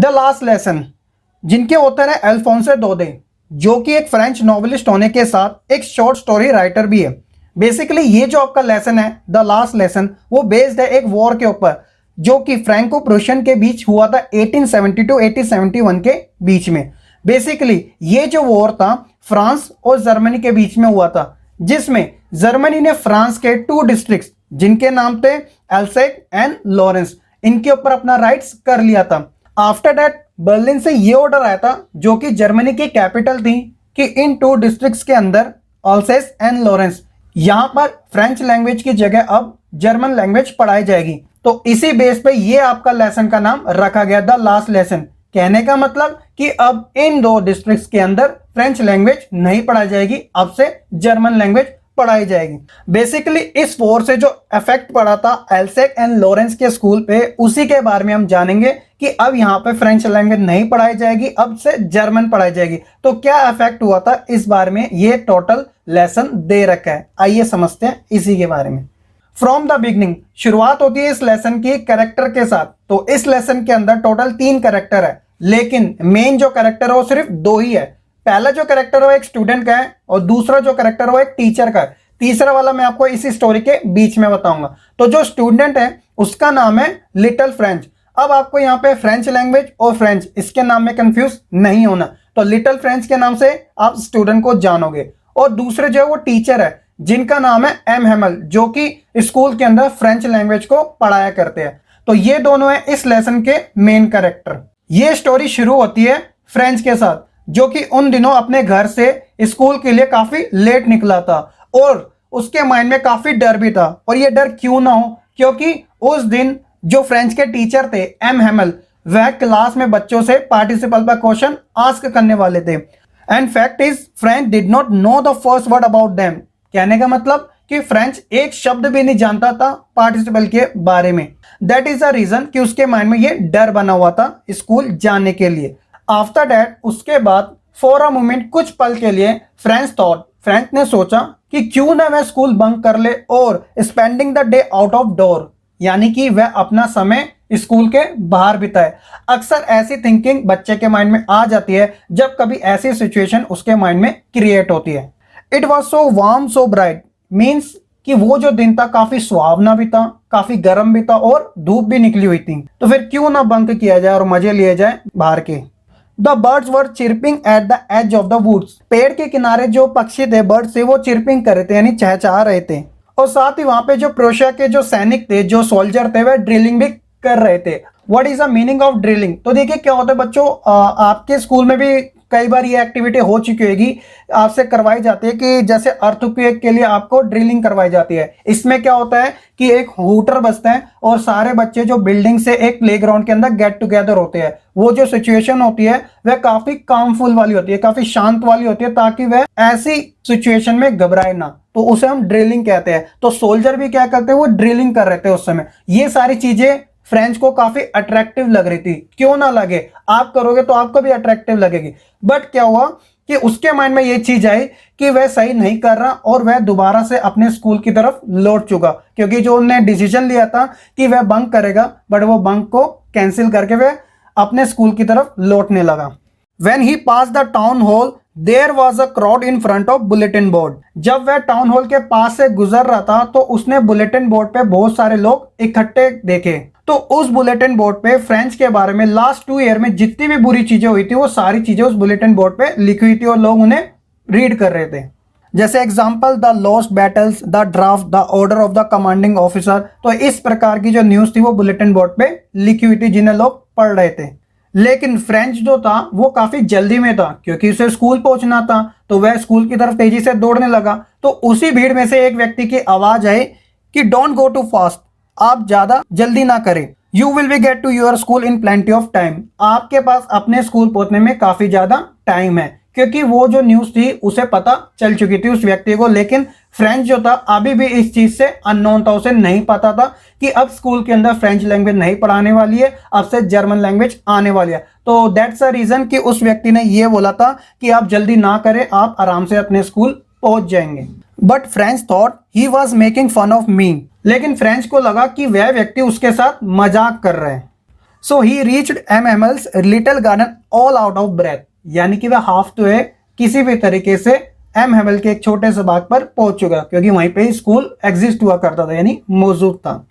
The last lesson, जिनके author है Alfonso डोडे, जो कि एक फ्रेंच नॉवेलिस्ट होने के साथ एक शॉर्ट स्टोरी राइटर भी है। बेसिकली ये जो आपका लेसन है द लास्ट लेसन, वो बेस्ड है एक वॉर के ऊपर जो कि फ्रैंको प्रूशियन के बीच हुआ था 1872 1871 के बीच में। बेसिकली ये जो वॉर था फ्रांस और जर्मनी के बीच में हुआ था, जिसमें जर्मनी ने फ्रांस के 2 डिस्ट्रिक्ट्स जिनके नाम थे एल्सेक एंड लॉरेंस, इनके ऊपर अपना राइट्स कर लिया था। आफ्टर दैट बर्लिन से ये ऑर्डर आया था, जो कि जर्मनी की कैपिटल थी, कि इन 2 डिस्ट्रिक्ट्स के अंदर अल्सेस एंड लॉरेंस यहां पर फ्रेंच लैंग्वेज की जगह अब जर्मन लैंग्वेज पढ़ाई जाएगी। तो इसी बेस पे ये आपका लेसन का नाम रखा गया द लास्ट लेसन। कहने का मतलब कि अब इन 2 डिस्ट्रिक्ट्स के अंदर फ्रेंच लैंग्वेज नहीं पढ़ाई जाएगी, अब से जर्मन लैंग्वेज पढ़ाई जाएगी। बेसिकली इस वॉर से जो इफेक्ट पड़ा था एल्सेक एंड लॉरेंस के स्कूल पे, उसी के बारे में हम जानेंगे कि अब यहाँ पे फ्रेंच लैंग्वेज नहीं पढ़ाई जाएगी, अब से जर्मन पढ़ाई जाएगी। तो क्या इफेक्ट हुआ था इस बारे में ये टोटल लेसन दे रखा है, आइए समझते हैं इसी के बारे में। फ्रॉम द बिगनिंग, शुरुआत होती है इस लेसन की कैरेक्टर के साथ। तो इस लेसन के अंदर टोटल 3 कैरेक्टर है, लेकिन मेन जो कैरेक्टर है वो सिर्फ 2 ही है। पहला जो कैरेक्टर है वो एक स्टूडेंट का है और दूसरा जो कैरेक्टर है वो एक टीचर का है। तीसरा वाला मैं आपको इसी स्टोरी के बीच में बताऊंगा। तो जो स्टूडेंट है उसका नाम है लिटिल फ्रेंच। अब आपको यहाँ पे फ्रेंच लैंग्वेज और फ्रेंच इसके नाम में कंफ्यूज नहीं होना, तो लिटिल फ्रेंच के नाम से आप स्टूडेंट को जानोगे। और दूसरे जो है वो टीचर है जिनका नाम है एम हेमल, जो कि स्कूल के अंदर फ्रेंच लैंग्वेज को पढ़ाया करते हैं। तो ये दोनों है इस लेसन के मेन कैरेक्टर। ये स्टोरी शुरू होती है फ्रेंच के साथ, जो कि उन दिनों अपने घर से स्कूल के लिए काफी लेट निकला था और उसके माइंड में काफी डर भी था। और ये डर क्यों ना हो, क्योंकि उस दिन जो फ्रेंच के टीचर थे एम हेमल, वह क्लास में बच्चों से पार्टिसिपल पर क्वेश्चन आस्क करने वाले थे। And fact is French did not know the first word about them. कहने का मतलब कि फ्रेंच एक शब्द भी नहीं जानता था पार्टिसिपल के बारे में। दैट इज द रीजन कि उसके माइंड में ये डर बना हुआ था स्कूल जाने के लिए। आफ्टर दैट, उसके बाद फॉर अ मोमेंट, कुछ पल के लिए फ्रेंच ने सोचा कि क्यों ना वह स्कूल बंक कर ले और spending the day out of door, यानी कि वह अपना समय स्कूल के बाहर बिताए। अक्सर ऐसी थिंकिंग बच्चे के माइंड में आ जाती है जब कभी ऐसी सिचुएशन उसके माइंड में क्रिएट होती है। It was so warm so bright, means कि वो जो दिन था काफी सुहावना भी था, काफी गर्म भी था और धूप भी निकली हुई थी। तो फिर क्यों ना बंक किया जाए और मजे लिए जाए बाहर के। The birds were chirping at the edge of the woods. पेड़ के किनारे जो पक्षी थे बर्ड्स थे, वो चिरपिंग कर रहे थे, यानी चहचहा रहे थे। और साथ ही वहां पे जो प्रोशिया के जो सैनिक थे, जो सोल्जर थे, वह ड्रिलिंग भी कर रहे थे। What is the meaning of drilling? तो देखिए क्या होता है बच्चों, आपके स्कूल में भी कई बार ये एक्टिविटी हो चुकी होगी, आपसे करवाई जाती है कि जैसे अर्थक्वेक के लिए आपको ड्रिलिंग करवाई जाती है। इसमें क्या होता है कि एक हूटर बजता है और सारे बच्चे जो बिल्डिंग से एक प्लेग्राउंड के अंदर गेट टुगेदर होते हैं। वो जो सिचुएशन होती है वह काफी कामफुल वाली होती है, काफी शांत वाली होती है, ताकि वह ऐसी सिचुएशन में घबराए ना। तो उसे हम ड्रिलिंग कहते हैं। तो सोल्जर भी क्या करते हैं, वो ड्रिलिंग कर रहे थे उस समय। ये सारी चीजें फ्रेंच को काफी अट्रैक्टिव लग रही थी। क्यों ना लगे, आप करोगे तो आपको भी अट्रैक्टिव लगेगी। बट क्या हुआ कि उसके माइंड में ये चीज आई कि वह सही नहीं कर रहा और वह दोबारा से अपने स्कूल की तरफ लौट चुका, क्योंकि जो उन्होंने डिसीजन लिया था कि वह बंक करेगा, बट वो बंक को कैंसिल करके वह अपने स्कूल की तरफ लौटने लगा। When he passed the town hall, there was a crowd in front of bulletin board. जब वह टाउन हॉल के पास से गुजर रहा था तो उसने बुलेटिन बोर्ड पे बहुत सारे लोग इकट्ठे देखे। तो उस बुलेटिन बोर्ड पे फ्रेंच के बारे में लास्ट 2 ईयर में जितनी भी बुरी चीजें हुई थी वो सारी चीजें उस बुलेटिन बोर्ड पे लिखी हुई थी और लोग उन्हें रीड कर रहे थे। जैसे example, the lost battles, the draft, the order of the commanding officer. तो इस प्रकार की जो न्यूज थी वो बुलेटिन बोर्ड पे लिखी हुई थी जिन्हें लोग पढ़ रहे थे। लेकिन फ्रेंच जो था वो काफी जल्दी में था, क्योंकि उसे स्कूल पहुंचना था। तो वह स्कूल की तरफ तेजी से दौड़ने लगा। तो उसी भीड़ में से एक व्यक्ति की आवाज आई कि डोंट गो टू फास्ट, आप ज्यादा जल्दी ना करें। You will be get to your school in plenty of time. आपके पास अपने स्कूल पहुंचने में काफी ज्यादा टाइम है। क्योंकि वो जो न्यूज थी उसे पता चल चुकी थी उस व्यक्ति को, लेकिन फ्रेंच जो था अभी भी इस चीज से अननोन था, उसे नहीं पता था कि अब स्कूल के अंदर फ्रेंच लैंग्वेज नहीं पढ़ाने वाली है, अब से जर्मन लैंग्वेज आने वाली है। तो दैट्स अ रीजन कि उस व्यक्ति ने ये बोला था कि आप जल्दी ना करें, आप आराम से अपने स्कूल पहुंच जाएंगे। But Franz thought he was making fun of me. लेकिन फ्रेंच को लगा कि वह व्यक्ति उसके साथ मजाक कर रहे हैं। So he reached M Hamel's little garden all out of breath, यानी कि वह हाफ तो है किसी भी तरीके से एम हेमल के एक छोटे से बाग पर पहुंच चुका, क्योंकि वहीं पे स्कूल एग्जिस्ट हुआ करता था, यानी मौजूद था।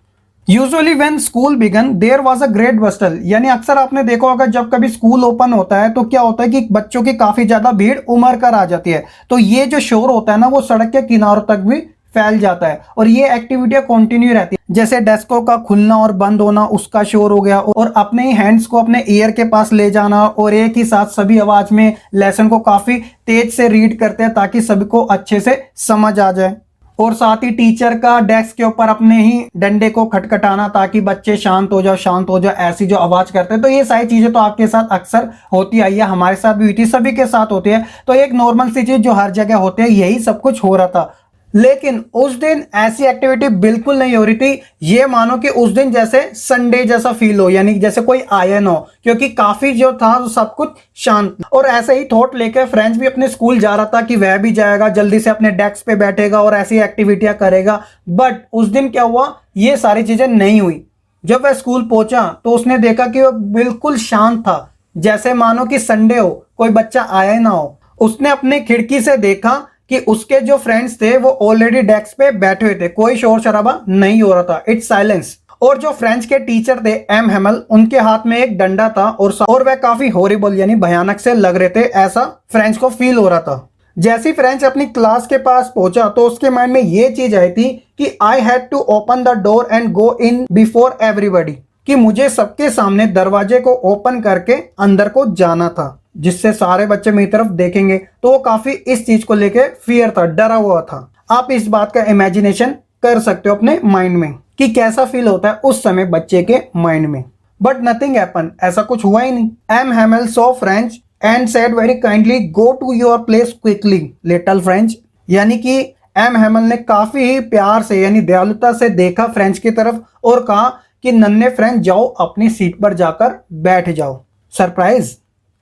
Usually when school began there was a great bustle, यानी अक्सर आपने देखा होगा जब कभी स्कूल ओपन होता है तो क्या होता है कि बच्चों की काफी ज्यादा भीड़ उमड़ कर आ जाती है, तो ये जो शोर होता है ना वो सड़क के किनारों तक भी फैल जाता है और ये एक्टिविटियां कंटिन्यू रहती है, जैसे डेस्कों का खुलना और बंद होना उसका शोर हो गया, और अपने ही हैंड्स को अपने ईयर के पास ले जाना और एक ही साथ सभी आवाज में लेसन को काफी तेज से रीड करते हैं ताकि सभी को अच्छे से समझ आ जाए, और साथ ही टीचर का डेस्क के ऊपर अपने ही डंडे को खटखटाना ताकि बच्चे शांत हो जाओ, ऐसी जो आवाज करते हैं। तो ये सारी चीजें तो आपके साथ अक्सर होती आई है, हमारे साथ भी हुई थी, सभी के साथ होती है, तो एक नॉर्मल सी चीज जो हर जगह होती है, यही सब कुछ हो रहा था। लेकिन उस दिन ऐसी एक्टिविटी बिल्कुल नहीं हो रही थी। ये मानो कि उस दिन जैसे संडे जैसा फील हो, यानी जैसे कोई आया ना हो, क्योंकि काफी जो था तो सब कुछ शांत। और ऐसे ही थॉट लेकर फ्रेंच भी अपने स्कूल जा रहा था कि वह भी जाएगा, जल्दी से अपने डेस्क पे बैठेगा और ऐसी एक्टिविटियां करेगा। बट उस दिन क्या हुआ, ये सारी चीजें नहीं हुई। जब वह स्कूल पहुंचा तो उसने देखा कि वह बिल्कुल शांत था, जैसे मानो कि संडे हो, कोई बच्चा आया ना हो। उसने अपने खिड़की से देखा कि उसके जो फ्रेंड्स थे वो ऑलरेडी डेस्क पे बैठे हुए थे, कोई शोर शराबा नहीं हो रहा था, इट्स साइलेंस। और जो फ्रेंच के टीचर थे एम हेमल, उनके हाथ में एक डंडा था और वह काफी हॉरिबल यानी भयानक से लग रहे थे, ऐसा फ्रेंच को फील हो रहा था। जैसी फ्रेंच अपनी क्लास के पास पहुंचा तो उसके माइंड में ये चीज आई थी कि I had to open the door and go in before everybody, कि मुझे सबके सामने दरवाजे को ओपन करके अंदर को जाना था, जिससे सारे बच्चे मेरी तरफ देखेंगे। तो वो काफी इस चीज को लेके फियर था, डरा हुआ था। आप इस बात का इमेजिनेशन कर सकते हो अपने माइंड में कि कैसा फील होता है उस समय बच्चे के माइंड में। बट नथिंग हैपन, ऐसा कुछ हुआ ही नहीं। M Hamel saw Franz and said very kindly go to your place quickly little Franz, यानी कि एम हेमल ने काफी ही प्यार से यानी दयालुता से देखा फ्रेंच की तरफ और कहा कि नन्हे फ्रेंच जाओ अपनी सीट पर जाकर बैठ जाओ। सरप्राइज,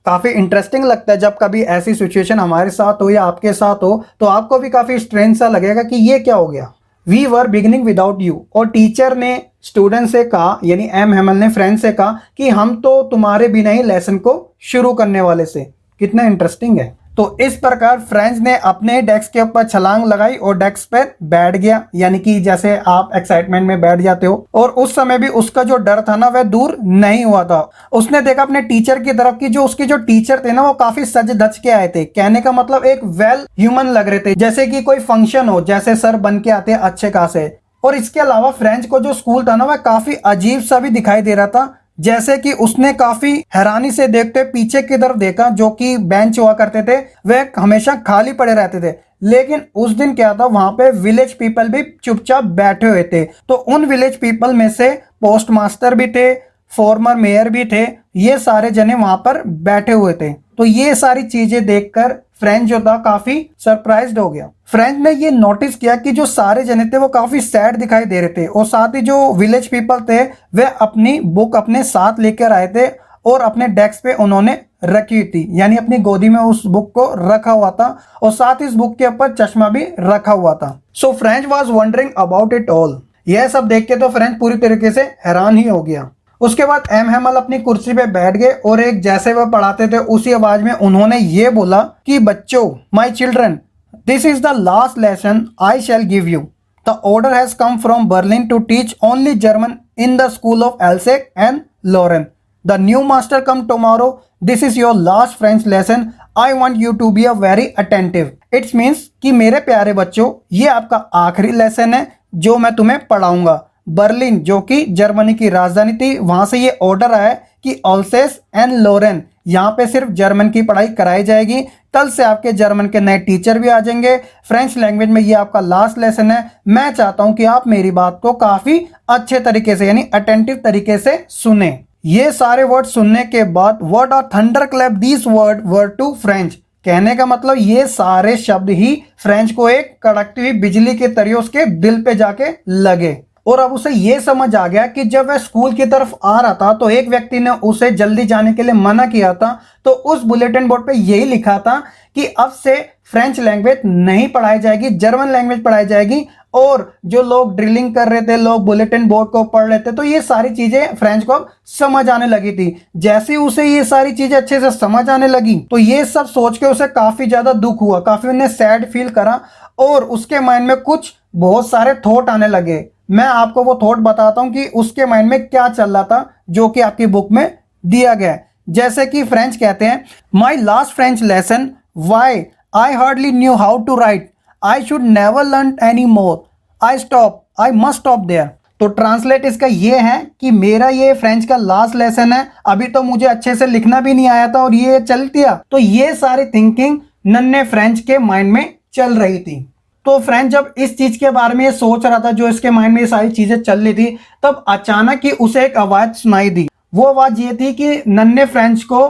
काफी इंटरेस्टिंग लगता है जब कभी ऐसी सिचुएशन हमारे साथ हो या आपके साथ हो, तो आपको भी काफी स्ट्रेंज सा लगेगा कि ये क्या हो गया। We were beginning without you, और टीचर ने स्टूडेंट से कहा, यानी एम हेमल ने फ्रेंड से कहा कि हम तो तुम्हारे बिना ही लेसन को शुरू करने वाले से। कितना इंटरेस्टिंग है। तो इस प्रकार फ्रेंच ने अपने डेस्क के ऊपर छलांग लगाई और डेस्क पर बैठ गया, यानी कि जैसे आप एक्साइटमेंट में बैठ जाते हो। और उस समय भी उसका जो डर था ना वह दूर नहीं हुआ था। उसने देखा अपने टीचर की तरफ की, जो उसके जो टीचर थे ना वो काफी सज धज के आए थे, कहने का मतलब एक वेल ह्यूमन लग रहे थे, जैसे कि कोई फंक्शन हो, जैसे सर बन के आते अच्छे खासे। और इसके अलावा फ्रेंच को जो स्कूल था ना वह काफी अजीब सा भी दिखाई दे रहा था, जैसे कि उसने काफी हैरानी से देखते पीछे की तरफ देखा, जो कि बेंच हुआ करते थे वह हमेशा खाली पड़े रहते थे। लेकिन उस दिन क्या था, वहां पे विलेज पीपल भी चुपचाप बैठे हुए थे। तो उन विलेज पीपल में से पोस्ट मास्टर भी थे, फॉर्मर मेयर भी थे, ये सारे जने वहां पर बैठे हुए थे। तो ये सारी चीजें देखकर फ्रेंच जो था काफी सरप्राइज्ड हो गया। फ्रेंच ने ये नोटिस किया कि जो सारे जने थे वो काफी सैड दिखाई दे रहे थे, और साथ ही जो विलेज पीपल थे वे अपनी बुक अपने साथ लेकर आए थे और अपने डेस्क पे उन्होंने रखी थी, यानी अपनी गोदी में उस बुक को रखा हुआ था, और साथ ही इस बुक के ऊपर चश्मा भी रखा हुआ था। सो French was wondering about it all. यह सब देख के तो फ्रेंच पूरी तरीके से हैरान ही हो गया। उसके बाद एम हेमल अपनी कुर्सी पे बैठ गए और एक जैसे वह पढ़ाते थे उसी आवाज में उन्होंने ये बोला कि बच्चों, my children, this is the last lesson I shall give you. The order has come from Berlin to teach only German in the school of Alsace and Lorraine. The new master come tomorrow. This is your last French lesson. I want you to be a very attentive. It's means कि मेरे प्यारे बच्चों, ये आपका आखिरी lesson है जो मैं तुम्हें पढ़ाऊंगा। बर्लिन जो कि जर्मनी की राजधानी थी, वहां से ये ऑर्डर आया कि अल्सेस एंड लोरेन यहाँ पे सिर्फ जर्मन की पढ़ाई कराई जाएगी। कल से आपके जर्मन के नए टीचर भी आ जाएंगे। फ्रेंच लैंग्वेज में ये आपका लास्ट लेसन है। मैं चाहता हूं कि आप मेरी बात को काफी अच्छे तरीके से यानी अटेंटिव तरीके से सुने। ये सारे वर्ड सुनने के बाद what are thunderclap this word were to Franz. कहने का मतलब ये सारे शब्द ही फ्रेंच को एक कड़कती हुई बिजली के तरिए उसके दिल पे जाके लगे। और अब उसे ये समझ आ गया कि जब वह स्कूल की तरफ आ रहा था तो एक व्यक्ति ने उसे जल्दी जाने के लिए मना किया था। तो उस बुलेटिन बोर्ड पे यही लिखा था कि अब से फ्रेंच लैंग्वेज नहीं पढ़ाई जाएगी, जर्मन लैंग्वेज पढ़ाई जाएगी। और जो लोग ड्रिलिंग कर रहे थे, लोग बुलेटिन बोर्ड को पढ़ रहे थे, तो ये सारी चीजें फ्रेंच को अब समझ आने लगी थी। जैसे ही उसे ये सारी चीजें अच्छे से समझ आने लगी तो ये सब सोच के उसे काफी ज्यादा दुख हुआ, काफी उन्हें सैड फील करा और उसके माइंड में कुछ बहुत सारे थॉट आने लगे। मैं आपको वो थॉट बताता हूं कि उसके माइंड में क्या चल रहा था, जो कि आपकी बुक में दिया गया है। जैसे कि फ्रेंच कहते हैं, my last French lesson, why I hardly knew how to write, I should never learn any more, I stop, I must stop there. तो ट्रांसलेट इसका ये है कि मेरा ये फ्रेंच का लास्ट लेसन है, अभी तो मुझे अच्छे से लिखना भी नहीं आया था और ये चल दिया। तो ये सारी थिंकिंग नन्हे फ्रेंच के माइंड में चल रही थी। तो फ्रेंच जब इस चीज के बारे में सोच रहा था, जो इसके माइंड में ये सारी चीजें चल रही थी, तब अचानक ही उसे एक आवाज सुनाई दी। वो आवाज ये थी कि नन्हे फ्रेंच को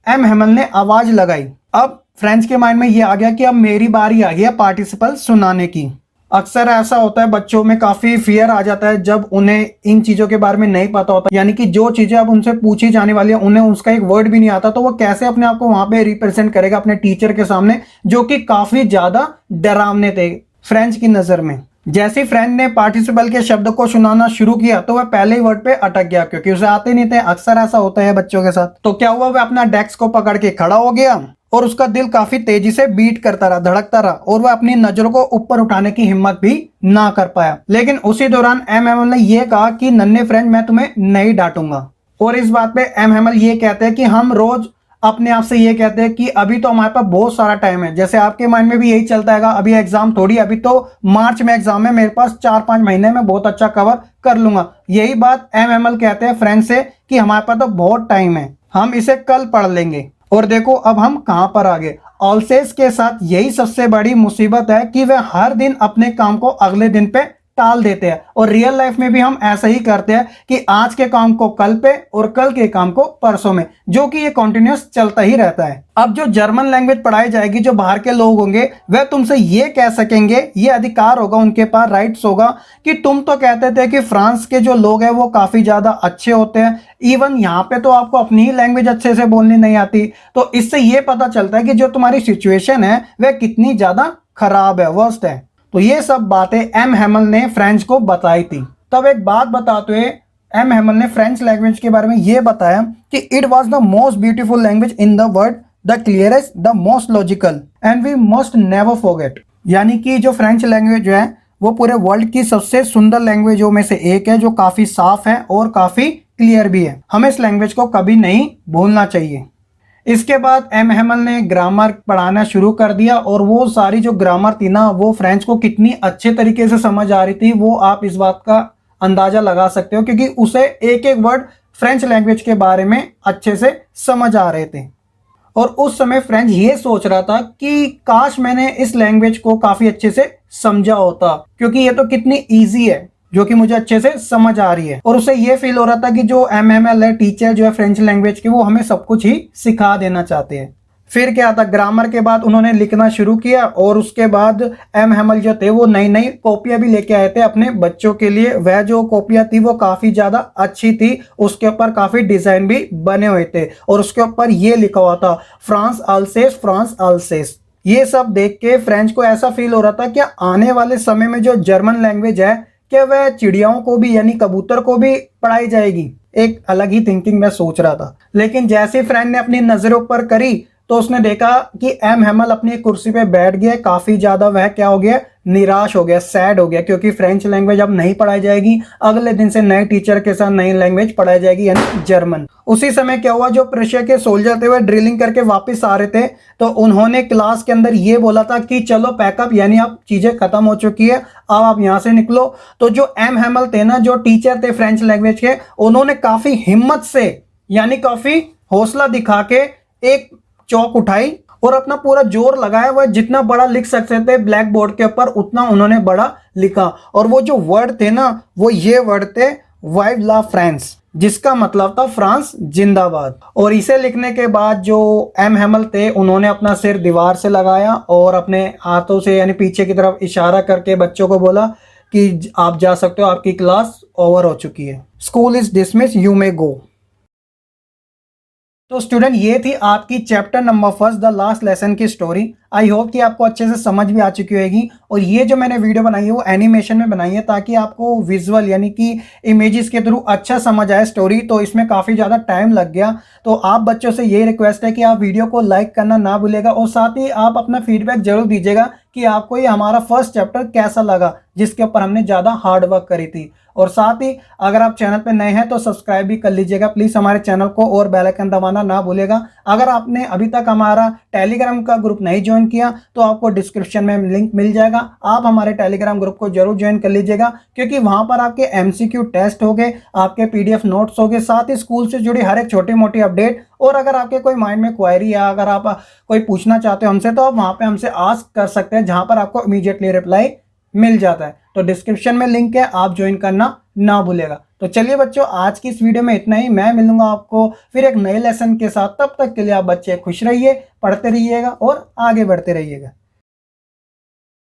एम हेमल ने आवाज लगाई। अब फ्रेंच के माइंड में ये आ गया कि अब मेरी बारी आ गई है पार्टिसिपल सुनाने की। अक्सर ऐसा होता है, बच्चों में काफी फियर आ जाता है जब उन्हें इन चीजों के बारे में नहीं पता होता, यानी कि जो चीजें अब उनसे पूछी जाने वाली है उन्हें उसका एक वर्ड भी नहीं आता, तो वो कैसे अपने आप को वहां पे रिप्रेजेंट करेगा अपने टीचर के सामने, जो कि काफी ज्यादा डरावने थे फ्रेंच की नजर में। जैसे ही फ्रेंच ने पार्टिसिपल के शब्द को सुनाना शुरू किया तो वह पहले ही वर्ड पे अटक गया, क्योंकि उसे आते नहीं थे। अक्सर ऐसा होता है बच्चों के साथ। तो क्या हुआ, वह अपना डेस्क को पकड़ के खड़ा हो गया और उसका दिल काफी तेजी से बीट करता रहा, धड़कता रहा, और वह अपनी नजरों को ऊपर उठाने की हिम्मत भी ना कर पाया। लेकिन उसी दौरान एम हेमल ने यह कहा कि नन्हे फ्रेंच, मैं तुम्हें नहीं डांटूंगा। और इस बात पे एम हेमल ये कहते हैं कि हम रोज अपने आप से ये कहते हैं कि अभी तो हमारे पास बहुत सारा टाइम है। जैसे आपके माइंड में भी यही चलता है, अभी एग्जाम थोड़ी, अभी तो मार्च में एग्जाम है, मेरे पास 4-5 महीने में बहुत अच्छा कवर कर लूंगा। यही बात एम हेमल कहते हैं फ्रेंच से कि हमारे पास तो बहुत टाइम है, हम इसे कल पढ़ लेंगे। और देखो अब हम कहां पर आ गए। ऑल्सेस के साथ यही सबसे बड़ी मुसीबत है कि वे हर दिन अपने काम को अगले दिन पे टाल देते हैं, और रियल लाइफ में भी हम ऐसा ही करते हैं कि आज के काम को कल पे और कल के काम को परसों में, जो कि ये कॉन्टिन्यूस चलता ही रहता है। अब जो जर्मन लैंग्वेज पढ़ाई जाएगी, जो बाहर के लोग होंगे वह तुमसे ये कह सकेंगे, ये अधिकार होगा उनके पास, राइट्स होगा कि तुम तो कहते थे कि फ्रांस के जो लोग हैं वो काफी ज्यादा अच्छे होते हैं, इवन यहाँ पे तो आपको अपनी ही लैंग्वेज अच्छे से बोलनी नहीं आती। तो इससे ये पता चलता है कि जो तुम्हारी सिचुएशन है वह कितनी ज्यादा खराब है, वर्स्ट है। तो ये सब बातें एम हेमल ने फ्रेंच को बताई थी। तब एक बात बताते हुए एम हेमल ने फ्रेंच लैंग्वेज के बारे में ये बताया कि it was the most beautiful language in the world, the clearest, the most logical, and we must never forget. यानी कि जो फ्रेंच लैंग्वेज है वो पूरे वर्ल्ड की सबसे सुंदर लैंग्वेजों में से एक है, जो काफी साफ है और काफी क्लियर भी है। हमें इस लैंग्वेज को कभी नहीं भूलना चाहिए। इसके बाद एम हेमल ने ग्रामर पढ़ाना शुरू कर दिया, और वो सारी जो ग्रामर थी ना, वो फ्रेंच को कितनी अच्छे तरीके से समझ आ रही थी, वो आप इस बात का अंदाजा लगा सकते हो, क्योंकि उसे एक एक वर्ड फ्रेंच लैंग्वेज के बारे में अच्छे से समझ आ रहे थे। और उस समय फ्रेंच ये सोच रहा था कि काश मैंने इस लैंग्वेज को काफी अच्छे से समझा होता, क्योंकि ये तो कितनी ईजी है, जो कि मुझे अच्छे से समझ आ रही है। और उसे ये फील हो रहा था कि जो एमएमएल है, टीचर जो है फ्रेंच लैंग्वेज के, वो हमें सब कुछ ही सिखा देना चाहते हैं। फिर क्या था, ग्रामर के बाद उन्होंने लिखना शुरू किया, और उसके बाद एम हेमल जो थे वो नई नई कॉपियां भी लेके आए थे अपने बच्चों के लिए। वह जो कॉपियां थी वो काफी ज्यादा अच्छी थी, उसके ऊपर काफी डिजाइन भी बने हुए थे, और उसके ऊपर ये लिखा हुआ था फ्रांस अल्सेस, फ्रांस अल्सेस। ये सब देख के फ्रेंच को ऐसा फील हो रहा था कि आने वाले समय में जो जर्मन लैंग्वेज है, क्या वह चिड़ियाओं को भी यानी कबूतर को भी पढ़ाई जाएगी। एक अलग ही थिंकिंग में सोच रहा था। लेकिन जैसे फ्रेंड ने अपनी नजरों पर करी तो उसने देखा कि एम हेमल अपनी कुर्सी पे बैठ गया, काफी ज्यादा वह क्या हो गया, निराश हो गया, सैड हो गया, क्योंकि फ्रेंच लैंग्वेज अब नहीं पढ़ाई जाएगी। अगले दिन से नए टीचर के साथ नई लैंग्वेज पढ़ाई जाएगी, यानी जर्मन। उसी समय क्या हुआ, जो प्रशिया के सोल्जर थे वह ड्रिलिंग करके वापस आ रहे थे, तो उन्होंने क्लास के अंदर ये बोला था कि चलो पैकअप, यानी अब चीजें खत्म हो चुकी है, अब आप यहाँ से निकलो। तो जो एम हेमल थे ना, जो टीचर थे फ्रेंच लैंग्वेज के, उन्होंने काफी हिम्मत से यानी काफी हौसला दिखा के एक चौक उठाई और अपना पूरा जोर लगाया। वह जितना बड़ा लिख सकते थे ब्लैक बोर्ड के ऊपर, उतना उन्होंने बड़ा लिखा। और वो जो वर्ड थे ना, वो ये वर्ड थे, वाइव ला फ्रांस, जिसका मतलब था फ्रांस जिंदाबाद। और इसे लिखने के बाद जो एम हेमल थे, उन्होंने अपना सिर दीवार से लगाया और अपने हाथों से यानी पीछे की तरफ इशारा करके बच्चों को बोला कि आप जा सकते हो, आपकी क्लास ओवर हो चुकी है, school is dismiss, you may go. तो स्टूडेंट ये थी आपकी chapter number first the last lesson की स्टोरी। आई होप कि आपको अच्छे से समझ भी आ चुकी होगी। और ये जो मैंने वीडियो बनाई है वो एनिमेशन में बनाई है ताकि आपको विजुअल यानी कि इमेजेस के थ्रू अच्छा समझ आए स्टोरी। तो इसमें काफ़ी ज़्यादा टाइम लग गया। तो आप बच्चों से ये रिक्वेस्ट है कि आप वीडियो को लाइक करना ना भूलेगा और साथ ही आप अपना फीडबैक जरूर दीजिएगा कि आपको ये हमारा फर्स्ट चैप्टर कैसा लगा जिसके ऊपर हमने ज़्यादा हार्ड वर्क करी थी। और साथ ही अगर आप चैनल पे नए हैं तो सब्सक्राइब भी कर लीजिएगा प्लीज़ हमारे चैनल को, और बेल आइकन दबाना ना भूलेगा। अगर आपने अभी तक हमारा टेलीग्राम का ग्रुप नहीं ज्वाइन किया तो आपको डिस्क्रिप्शन में लिंक मिल जाएगा, आप हमारे टेलीग्राम ग्रुप को जरूर ज्वाइन कर लीजिएगा क्योंकि वहां पर आपके एमसीक्यू टेस्ट हो गए, आपके पीडीएफ नोट्स हो गए, साथ ही स्कूल से जुड़ी हर एक छोटी मोटी अपडेट। और अगर आपके कोई माइंड में क्वेरी है, अगर आप कोई पूछना चाहते हो हमसे तो आप वहां पे हमसे आस्क कर सकते हैं जहां पर आपको इमीडिएटली रिप्लाई मिल जाता है। तो डिस्क्रिप्शन में लिंक है, आप ज्वाइन करना ना भूलेगा। तो चलिए बच्चों, आज की इस वीडियो में इतना ही। मैं मिलूंगा आपको फिर एक नए लेसन के साथ। तब तक के लिए आप बच्चे खुश रहिए, पढ़ते रहिएगा और आगे बढ़ते रहिएगा।